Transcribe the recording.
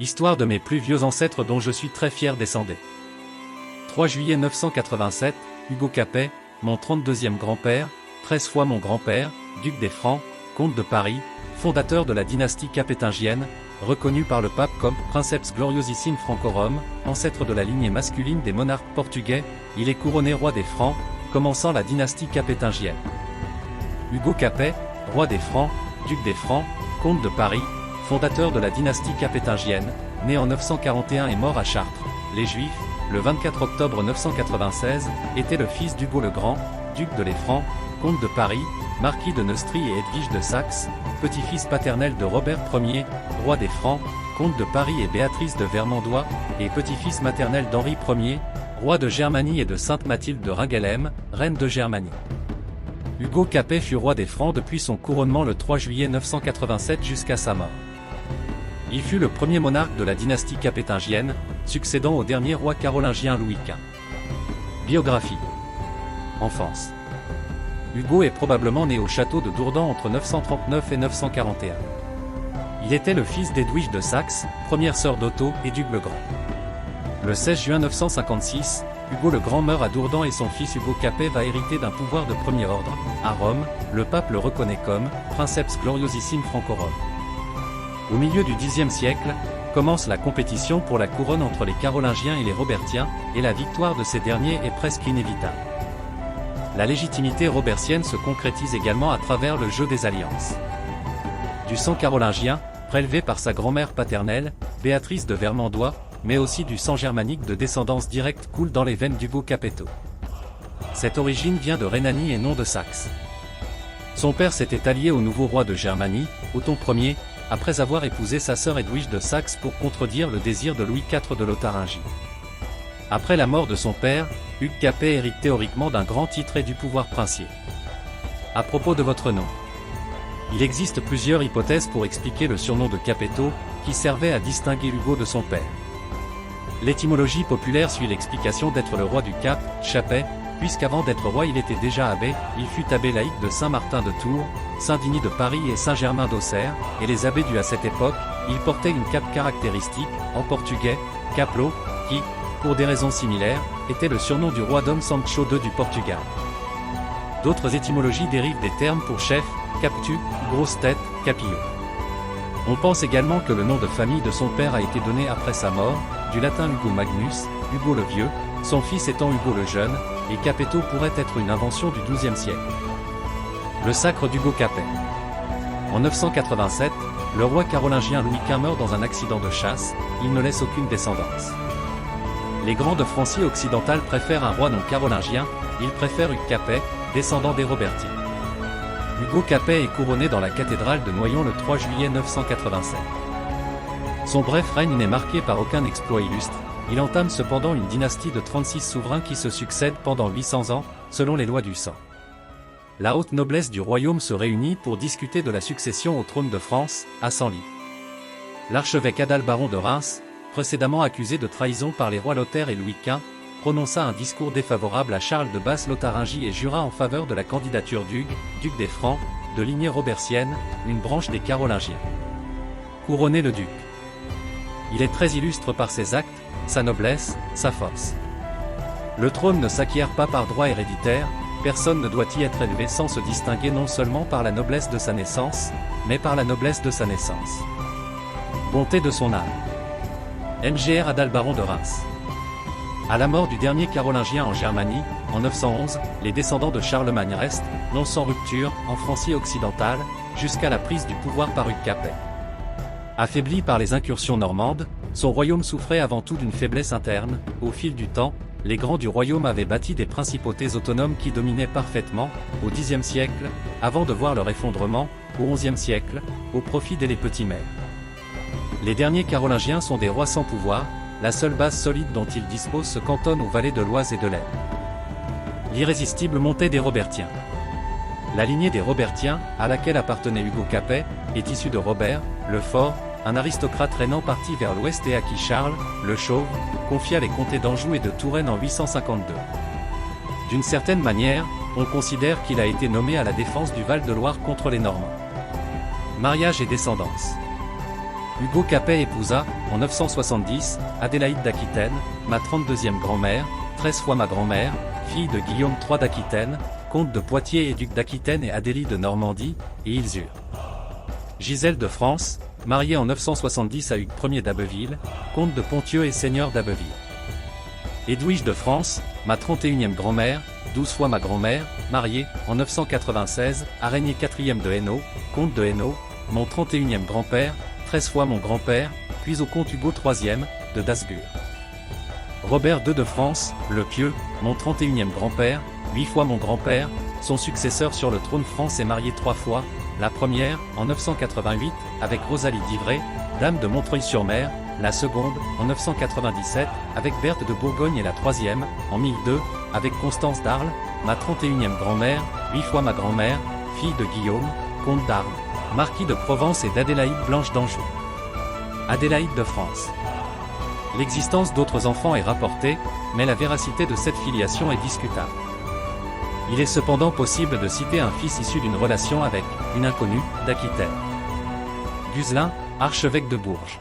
Histoire de mes plus vieux ancêtres dont je suis très fier descendant. 3 juillet 987, Hugo Capet, mon 32e grand-père, 13 fois mon grand-père, duc des Francs, comte de Paris, fondateur de la dynastie capétingienne, reconnu par le pape comme Princeps gloriosissime Francorum, ancêtre de la lignée masculine des monarques portugais, il est couronné roi des Francs, commençant la dynastie capétingienne. Hugo Capet, roi des Francs, duc des Francs, comte de Paris, fondateur de la dynastie capétingienne, né en 941 et mort à Chartres, les Juifs, le 24 octobre 996, était le fils d'Hugo le Grand, duc de les Francs, comte de Paris, marquis de Neustrie et Edwige de Saxe, petit-fils paternel de Robert Ier, roi des Francs, comte de Paris et Béatrice de Vermandois, et petit-fils maternel d'Henri Ier, roi de Germanie et de Sainte Mathilde de Ringelheim, reine de Germanie. Hugo Capet fut roi des Francs depuis son couronnement le 3 juillet 987 jusqu'à sa mort. Il fut le premier monarque de la dynastie capétingienne, succédant au dernier roi carolingien Louis Quint. Biographie. Enfance. Hugo est probablement né au château de Dourdan entre 939 et 941. Il était le fils d'Edwige de Saxe, première sœur d'Otto et d'Hugues le Grand. Le 16 juin 956, Hugo le Grand meurt à Dourdan et son fils Hugo Capet va hériter d'un pouvoir de premier ordre. À Rome, le pape le reconnaît comme Princeps gloriosissime Francorum. Au milieu du Xe siècle, commence la compétition pour la couronne entre les Carolingiens et les Robertiens, et la victoire de ces derniers est presque inévitable. La légitimité robertienne se concrétise également à travers le jeu des alliances. Du sang carolingien, prélevé par sa grand-mère paternelle, Béatrice de Vermandois, mais aussi du sang germanique de descendance directe coule dans les veines d'Hugo Capetto. Cette origine vient de Rhénanie et non de Saxe. Son père s'était allié au nouveau roi de Germanie, Othon Ier, après avoir épousé sa sœur Edwige de Saxe pour contredire le désir de Louis IV de Lotharingie. Après la mort de son père, Hugues Capet hérite théoriquement d'un grand titre et du pouvoir princier. À propos de votre nom. Il existe plusieurs hypothèses pour expliquer le surnom de Capetto, qui servait à distinguer Hugo de son père. L'étymologie populaire suit l'explication d'être le roi du Cap, Chapet, puisqu'avant d'être roi il était déjà abbé, il fut abbé laïque de Saint-Martin de Tours, Saint-Denis de Paris et Saint-Germain d'Auxerre, et les abbés du à cette époque, ils portaient une cape caractéristique, en portugais, caplo, qui, pour des raisons similaires, était le surnom du roi Dom Sancho II du Portugal. D'autres étymologies dérivent des termes pour chef, captu, grosse tête, capillo. On pense également que le nom de famille de son père a été donné après sa mort, du latin Hugo Magnus, Hugo le Vieux, son fils étant Hugo le Jeune, et Capetto pourrait être une invention du XIIe siècle. Le sacre d'Hugo Capet. En 987, le roi carolingien Louis Quint meurt dans un accident de chasse, il ne laisse aucune descendance. Les grands de Francie occidentale préfèrent un roi non carolingien, ils préfèrent Hugues Capet, descendant des Robertiens. Hugo Capet est couronné dans la cathédrale de Noyon le 3 juillet 987. Son bref règne n'est marqué par aucun exploit illustre, il entame cependant une dynastie de 36 souverains qui se succèdent pendant 800 ans, selon les lois du sang. La haute noblesse du royaume se réunit pour discuter de la succession au trône de France, à Senlis. L'archevêque Adalbaron de Reims, précédemment accusé de trahison par les rois Lothaire et Louis Quint, prononça un discours défavorable à Charles de Basse-Lotharingie et jura en faveur de la candidature d'Hugues, duc des Francs, de lignée robertienne, une branche des Carolingiens. Couronné le duc. Il est très illustre par ses actes, sa noblesse, sa force. Le trône ne s'acquiert pas par droit héréditaire, personne ne doit y être élevé sans se distinguer non seulement par la noblesse de sa naissance, mais par la noblesse de sa naissance. Bonté de son âme. Mgr Adalbaron de Reims. À la mort du dernier carolingien en Germanie, en 911, les descendants de Charlemagne restent, non sans rupture, en Francie occidentale, jusqu'à la prise du pouvoir par Hugues Capet. Affaibli par les incursions normandes, son royaume souffrait avant tout d'une faiblesse interne. Au fil du temps, les grands du royaume avaient bâti des principautés autonomes qui dominaient parfaitement, au Xe siècle, avant de voir leur effondrement, au XIe siècle, au profit des petits maires. Les derniers carolingiens sont des rois sans pouvoir, la seule base solide dont ils disposent se cantonne aux vallées de l'Oise et de l'Aisne. L'irrésistible montée des Robertiens. La lignée des Robertiens, à laquelle appartenait Hugo Capet, est issue de Robert, le Fort, un aristocrate rhénan parti vers l'ouest et à qui Charles, le Chauve, confia les comtés d'Anjou et de Touraine en 852. D'une certaine manière, on considère qu'il a été nommé à la défense du Val-de-Loire contre les Normands. Mariage et descendance. Hugo Capet épousa, en 970, Adélaïde d'Aquitaine, ma 32e grand-mère, 13 fois ma grand-mère, fille de Guillaume III d'Aquitaine, comte de Poitiers et duc d'Aquitaine et Adélie de Normandie, et ils eurent Gisèle de France, mariée en 970 à Hugues Ier d'Abbeville, comte de Ponthieu et seigneur d'Abbeville. Edwige de France, ma 31e grand-mère, 12 fois ma grand-mère, mariée, en 996, à Régnier IV de Hainaut, comte de Hainaut, mon 31e grand-père, 13 fois mon grand-père, puis au comte Hugo III de Dasgur. Robert II de France, le Pieux, mon 31e grand-père, 8 fois mon grand-père, son successeur sur le trône France est marié 3 fois, la première, en 988, avec Rosalie d'Ivray, dame de Montreuil-sur-Mer, la seconde, en 997, avec Berthe de Bourgogne et la troisième, en 1002, avec Constance d'Arles, ma 31e grand-mère, 8 fois ma grand-mère, fille de Guillaume, comte d'Arles, marquis de Provence et d'Adélaïde Blanche d'Anjou. Adélaïde de France. L'existence d'autres enfants est rapportée, mais la véracité de cette filiation est discutable. Il est cependant possible de citer un fils issu d'une relation avec une inconnue d'Aquitaine. Guzelin, archevêque de Bourges.